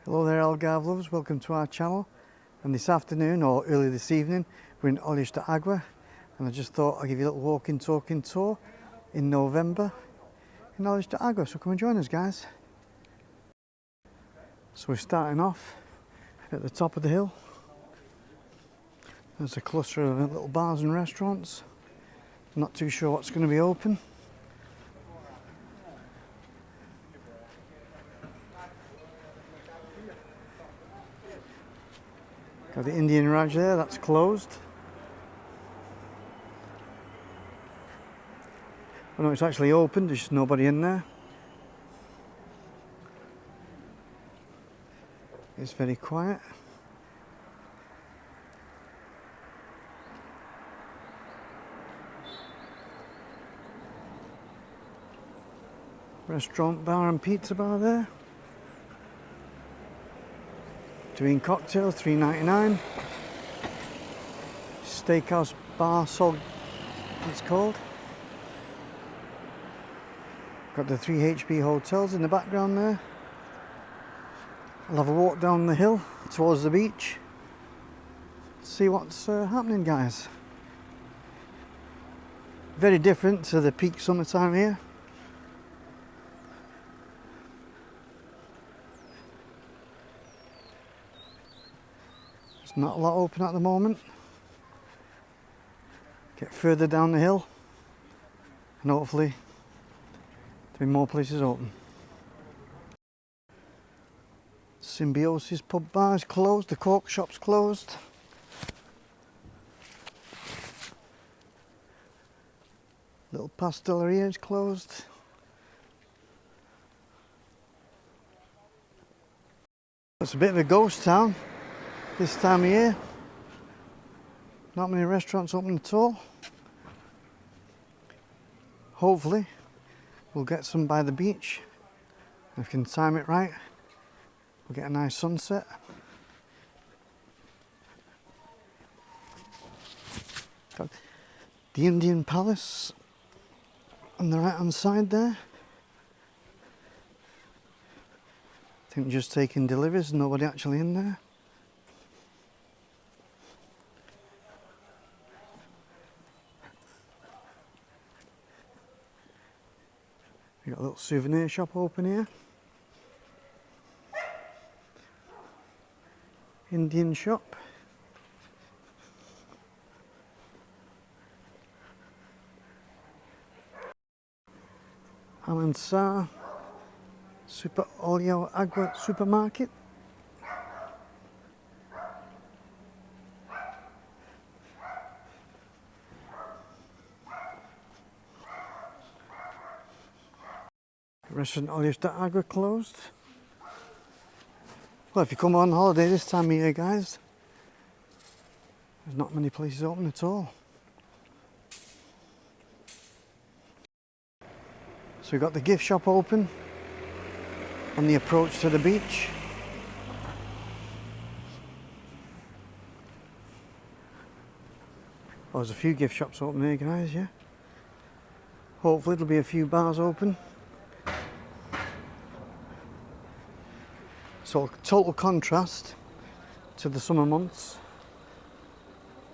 Hello there Algarve lovers, welcome to our channel. And this afternoon or early this evening we're in Olhos De Água, and I just thought I'd give you a little walking talking tour in November in Olhos De Água, so come and join us guys. So we're starting off at the top of the hill. There's a cluster of little bars and restaurants. I'm not too sure what's going to be open. Got the Indian Raj there, that's closed. Oh no, it's actually open, there's just nobody in there. It's very quiet. Restaurant, bar and pizza bar there. Doing cocktails, $3.99. Steakhouse bar, salt it's called. Got the 3 HP hotels in the background there. I'll have a walk down the hill towards the beach. See what's happening guys. Very different to the peak summertime here. There's not a lot open at the moment. Get further down the hill and hopefully there'll be more places open. Symbiosis pub bar is closed, the cork shop's closed. Little pasteleria is closed. It's a bit of a ghost town this time of year. Not many restaurants open at all. Hopefully we'll get some by the beach. If we can time it right, we'll get a nice sunset. Got the Indian Palace on the right hand side there. I think just taking deliveries, nobody actually in there. We've got a little souvenir shop open here. Indian shop. Alansar Super Olhos De Água supermarket. Restaurant Olhos De Água closed. Well, if you come on holiday this time of year, guys, there's not many places open at all. So we've got the gift shop open on the approach to the beach. Well, there's a few gift shops open there, guys, yeah. Hopefully there'll be a few bars open. So total contrast to the summer months,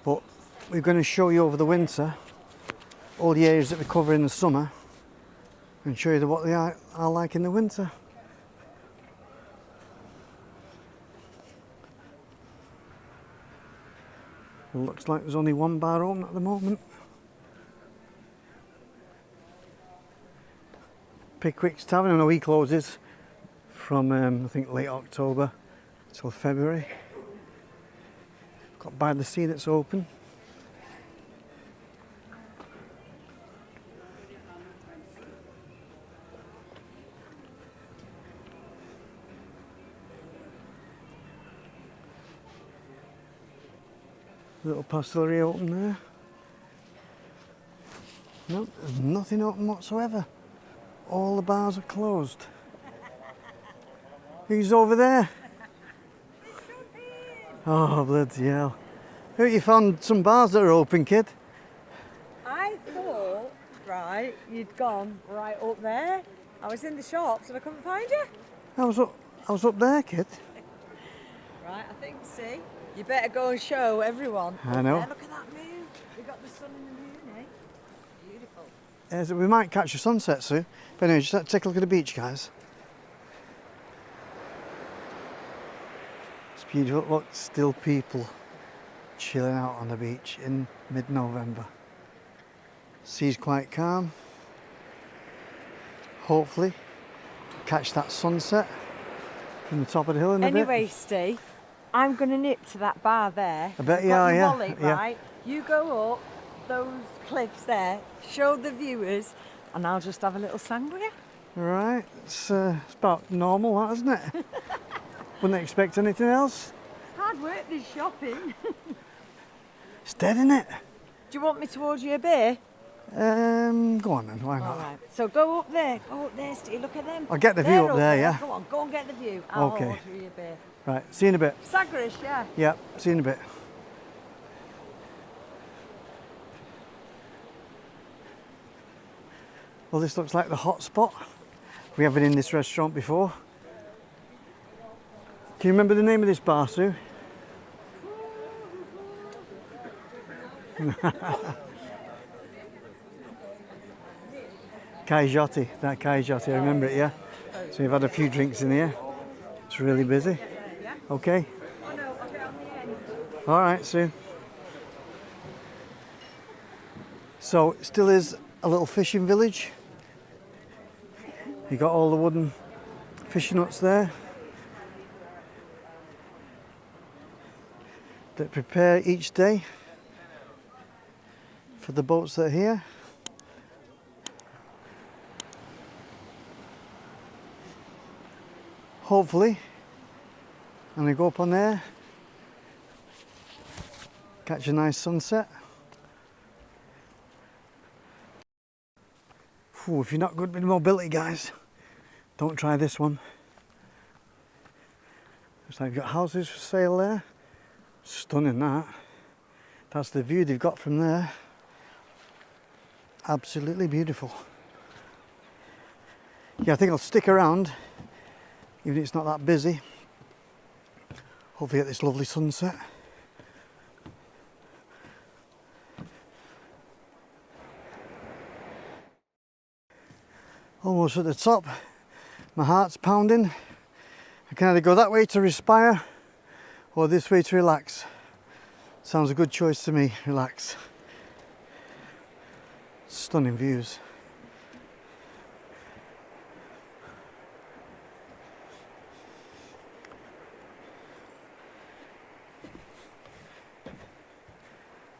but we're going to show you over the winter all the areas that we cover in the summer and show you what they are like in the winter. It looks like there's only one bar open at the moment. Pickwick's Tavern, I know he closes from I think late October till February. Got By the Sea that's open. Little pasteleria open there. No, there's nothing open whatsoever. All the bars are closed. Who's over there? Oh, bloody hell. You found some bars that are open, kid? I thought, right, you'd gone right up there. I was in the shops and I couldn't find you. I was up there, kid. Right, I think, see? You better go and show everyone. I know. There, look at that moon. We've got the sun and the moon, eh? Beautiful. So we might catch a sunset soon. But anyway, just take a look at the beach, guys. It's beautiful. Look, still people chilling out on the beach in mid-November. Sea's quite calm. Hopefully, catch that sunset from the top of the hill in a bit. Anyway, Steve, I'm going to nip to that bar there. I bet You've you got are, your yeah. wallet, Yeah. right? You go up those cliffs there, show the viewers, and I'll just have a little sangria. Right, it's about normal, that, isn't it? Wouldn't expect anything else. Hard work, this shopping. It's dead, isn't it? Do you want me to order you a beer? Go on then, why not? All right. So go up there, Steve, look at them. I'll get the view They're up there, yeah. Go on, go and get the view. I'll Okay. order you a beer. Right, see you in a bit. Sagres, yeah. Yeah, see you in a bit. Well, this looks like the hot spot. We haven't been in this restaurant before. Can you remember the name of this bar, Sue? Caijotti, that Caijotti, I remember it, yeah? So we've had a few drinks in here. It's really busy. Okay? Oh no, I'll get on the end. All right, Sue. So it still is a little fishing village. You got all the wooden fishing huts there that prepare each day for the boats that are here. Hopefully, I'm going to go up on there, catch a nice sunset. Ooh, if you're not good with mobility, guys, don't try this one. Looks like you've got houses for sale there. Stunning, that. That's the view they've got from there. Absolutely beautiful. Yeah, I think I'll stick around, even if it's not that busy. Hopefully get this lovely sunset. Almost at the top. My heart's pounding. I can either go that way to respire or this way to relax. Sounds a good choice to me, relax. Stunning views.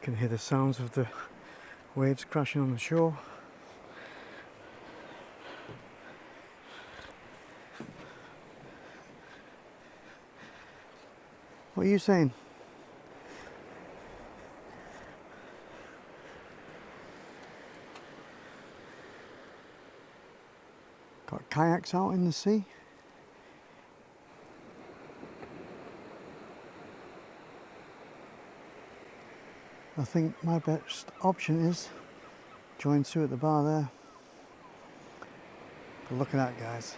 Can hear the sounds of the waves crashing on the shore. What are you saying? Got kayaks out in the sea. I think my best option is join Sue at the bar there. But look at that, guys.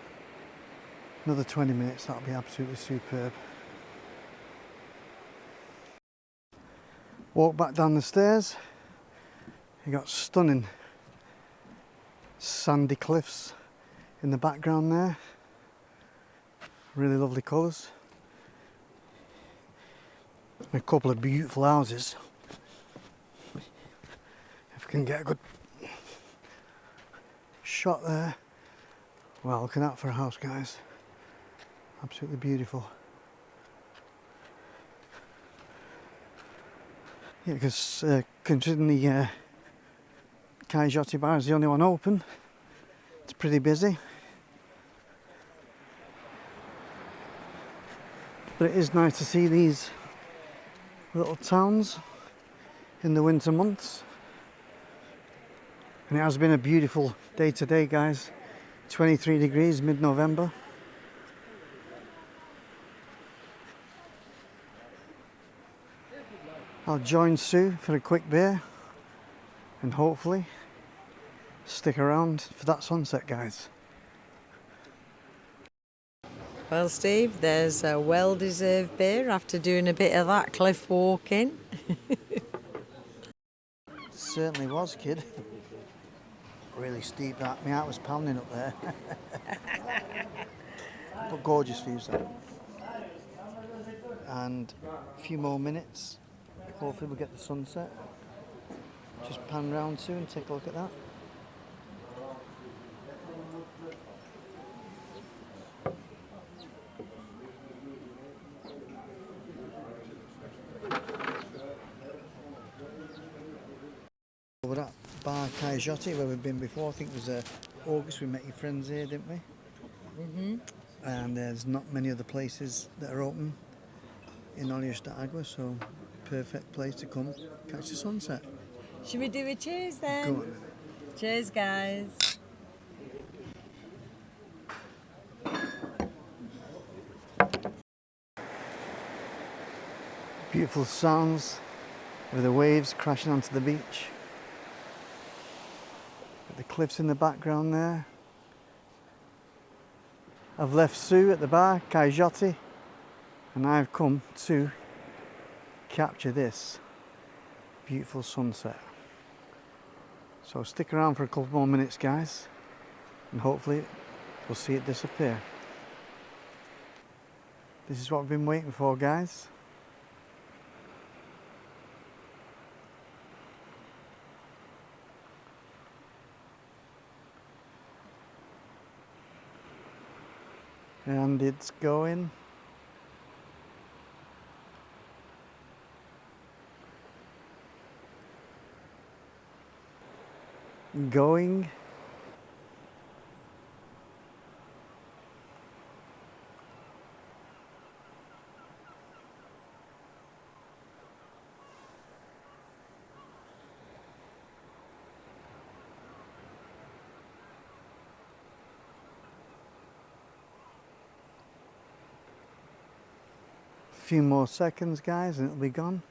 Another 20 minutes, that'll be absolutely superb. Walk back down the stairs. You got stunning sandy cliffs in the background there. Really lovely colours. A couple of beautiful houses. If we can get a good shot there. Wow, look at that for a house, guys. Absolutely beautiful. Yeah, because considering the Caijotti Bar is the only one open, it's pretty busy. But it is nice to see these little towns in the winter months. And it has been a beautiful day today, guys. 23 degrees, mid-November. I'll join Sue for a quick beer and hopefully stick around for that sunset, guys. Well, Steve, there's a well-deserved beer after doing a bit of that cliff walking. Certainly was, kid. Really steep that. My heart was pounding up there. But gorgeous views though. And a few more minutes. Hopefully we'll get the sunset. Just pan round too and take a look at that. Over at Bar Coyote where we've been before. I think it was August we met your friends here, didn't we? And there's not many other places that are open in Olhos De Água, so perfect place to come catch the sunset. Should we do a cheers then? Go on. Cheers, guys. Beautiful sounds of the waves crashing onto the beach. The cliffs in the background there. I've left Sue at the bar, Coyote, and I've come to capture this beautiful sunset. So stick around for a couple more minutes, guys, and hopefully we'll see it disappear. This is what we've been waiting for, guys. And it's going. Going. A few more seconds, guys, and it'll be gone.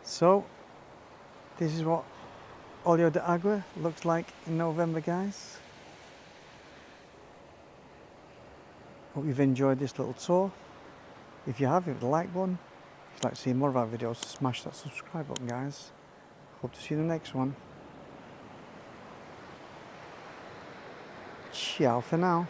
So, this is what Olhos De Água looks like in November, guys. Hope you've enjoyed this little tour. If you have, hit the like button. If you'd like to see more of our videos, smash that subscribe button, guys. Hope to see you in the next one. Ciao for now.